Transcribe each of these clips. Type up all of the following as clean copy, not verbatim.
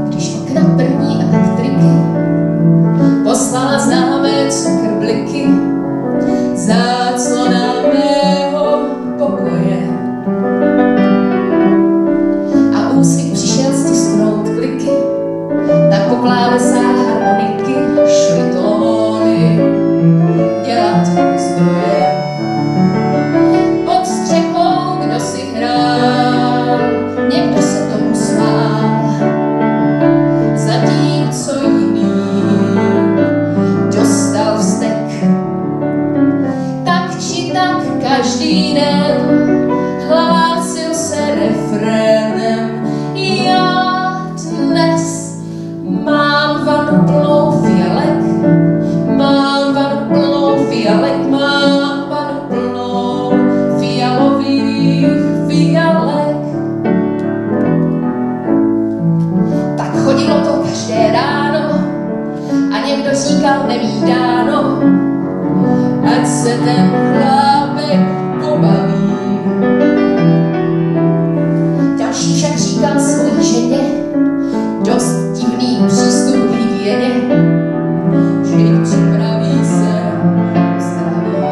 Když okna první elektriky poslala známé cukrbliky, záclona mého pokoje. A úsvit přišel stisknout kliky, tak po klávesách harmoniky šly tóny dělat zdroje. Pod střechou kdo si hrál, někdo se tomu smál, zatímco jiný dostal vztek. Tak či tak každý den hlásil se refrénem: já dnes mám vanu plnou fialek, mám vanu plnou fialek, mám vanu plnou fialových fialek. Tak chodilo to každé ráno a někdo říkal nevídáno, ať se ten chlápek pobaví. Další však říkal svojí ženě dost divný přístup k hygieně, vždyť připraví se zdraví.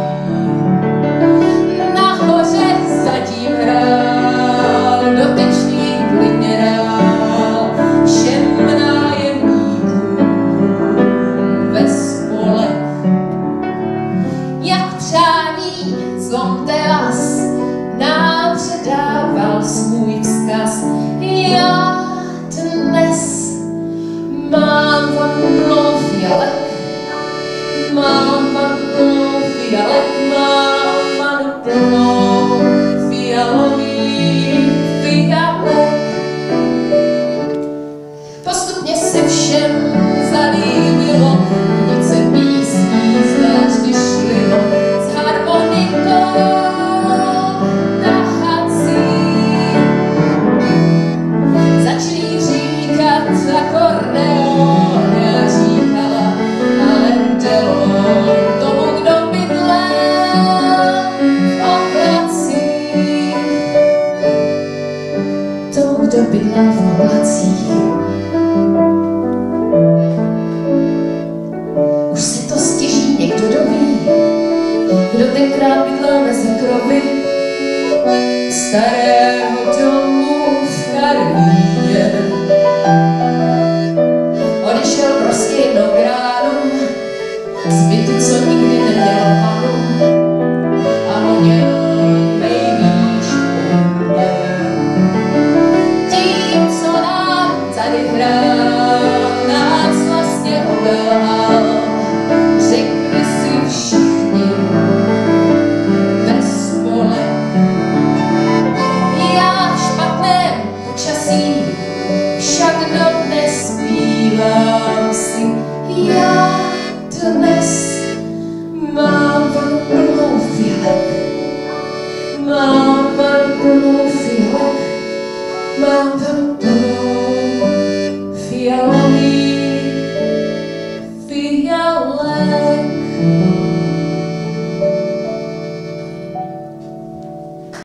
Nahoře zatím hrál dotyčný klidně dál všem nájemníkům ve spolek. Jak přání Zlomteas nám předával svůj vzkaz: já dnes mám vanu plnou fialek, mám vanu plnou fialek, mám vanu plnou fialových fialek. Postupně se všem zalíbilo, nic se písní zvlášť vyšlilo s harmonikou tahací. Začali říkat akordeon, já říkala alendelon tomu, kdo bydlel v oblacích, tomu, kdo bydlel v oblacích. Už se to stěží někdo doví, kdo tenkrát bydlel mezi krovy starého domu v Karlíně. Odešel prostě jednou k ránu z bytu, co nikdy neměl panu, a honěl nejvíc po mně. Tím, co nám tady hrál, nás vlastně obelhal, řekli si všichni ve spolek. Já v špatném počasí však dodnes zpívám si: já dnes mám vanu plnou fialek, mám vanu plnou fialek, mám vanu plnou fialek.